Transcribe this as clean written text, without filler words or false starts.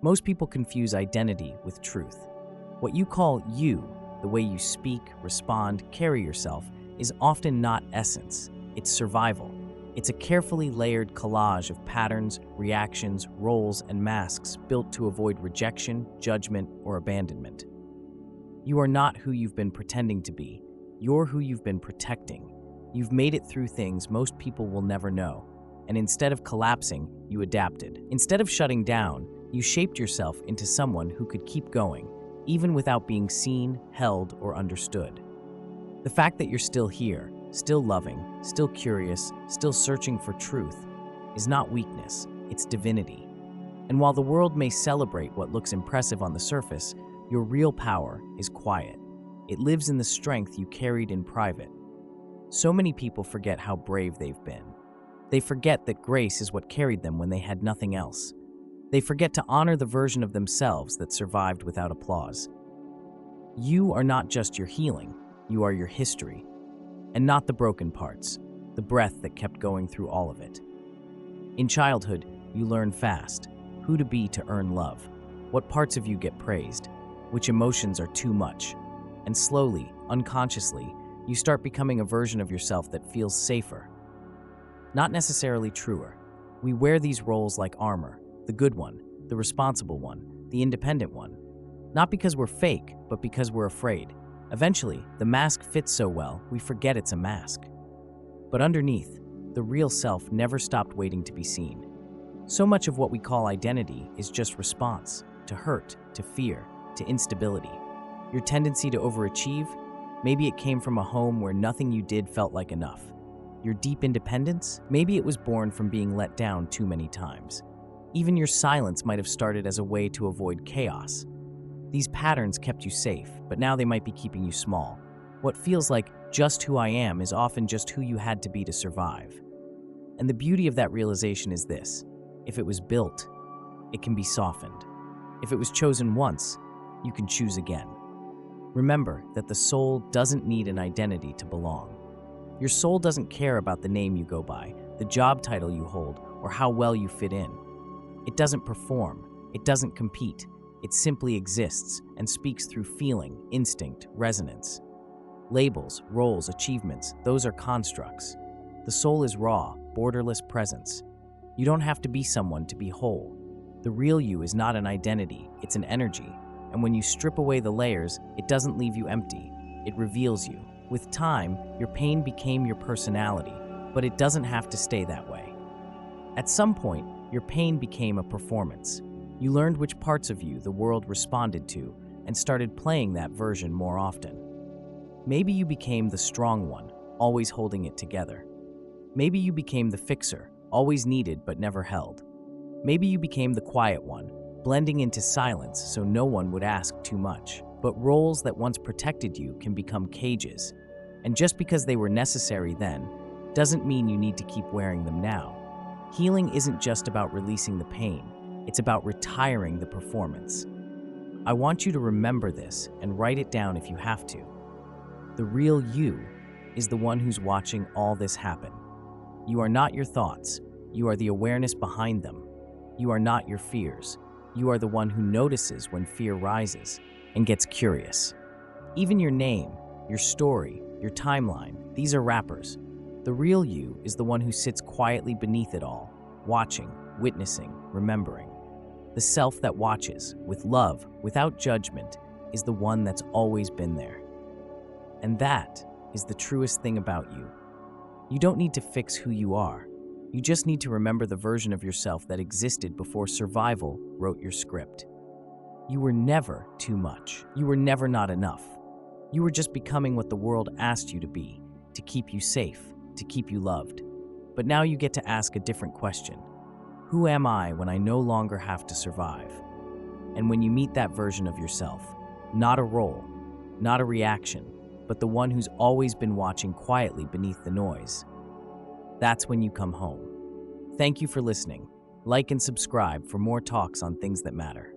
Most people confuse identity with truth. What you call you, the way you speak, respond, carry yourself, is often not essence, it's survival. It's a carefully layered collage of patterns, reactions, roles, and masks built to avoid rejection, judgment, or abandonment. You are not who you've been pretending to be. You're who you've been protecting. You've made it through things most people will never know. And instead of collapsing, you adapted. Instead of shutting down, you shaped yourself into someone who could keep going, even without being seen, held, or understood. The fact that you're still here, still loving, still curious, still searching for truth, is not weakness, it's divinity. And while the world may celebrate what looks impressive on the surface, your real power is quiet. It lives in the strength you carried in private. So many people forget how brave they've been. They forget that grace is what carried them when they had nothing else. They forget to honor the version of themselves that survived without applause. You are not just your healing, you are your history. And not the broken parts, the breath that kept going through all of it. In childhood, you learn fast who to be to earn love, what parts of you get praised, which emotions are too much. And slowly, unconsciously, you start becoming a version of yourself that feels safer. Not necessarily truer. We wear these roles like armor, the good one, the responsible one, the independent one. Not because we're fake, but because we're afraid. Eventually, the mask fits so well, we forget it's a mask. But underneath, the real self never stopped waiting to be seen. So much of what we call identity is just response to hurt, to fear, to instability. Your tendency to overachieve, maybe it came from a home where nothing you did felt like enough. Your deep independence, maybe it was born from being let down too many times. Even your silence might have started as a way to avoid chaos. These patterns kept you safe, but now they might be keeping you small. What feels like just who I am is often just who you had to be to survive. And the beauty of that realization is this: if it was built, it can be softened. If it was chosen once, you can choose again. Remember that the soul doesn't need an identity to belong. Your soul doesn't care about the name you go by, the job title you hold, or how well you fit in. It doesn't perform, it doesn't compete. It simply exists and speaks through feeling, instinct, resonance. Labels, roles, achievements, those are constructs. The soul is raw, borderless presence. You don't have to be someone to be whole. The real you is not an identity, it's an energy. And when you strip away the layers, it doesn't leave you empty. It reveals you. With time, your pain became your personality, but it doesn't have to stay that way. At some point, your pain became a performance. You learned which parts of you the world responded to and started playing that version more often. Maybe you became the strong one, always holding it together. Maybe you became the fixer, always needed but never held. Maybe you became the quiet one, blending into silence so no one would ask too much. But roles that once protected you can become cages. And just because they were necessary then, doesn't mean you need to keep wearing them now. Healing isn't just about releasing the pain. It's about retiring the performance. I want you to remember this and write it down if you have to. The real you is the one who's watching all this happen. You are not your thoughts. You are the awareness behind them. You are not your fears. You are the one who notices when fear rises and gets curious. Even your name, your story, your timeline, these are wrappers. The real you is the one who sits quietly beneath it all, watching, witnessing, remembering. The self that watches, with love, without judgment, is the one that's always been there. And that is the truest thing about you. You don't need to fix who you are. You just need to remember the version of yourself that existed before survival wrote your script. You were never too much. You were never not enough. You were just becoming what the world asked you to be, to keep you safe, to keep you loved. But now you get to ask a different question. Who am I when I no longer have to survive? And when you meet that version of yourself, not a role, not a reaction, but the one who's always been watching quietly beneath the noise, that's when you come home. Thank you for listening. Like and subscribe for more talks on things that matter.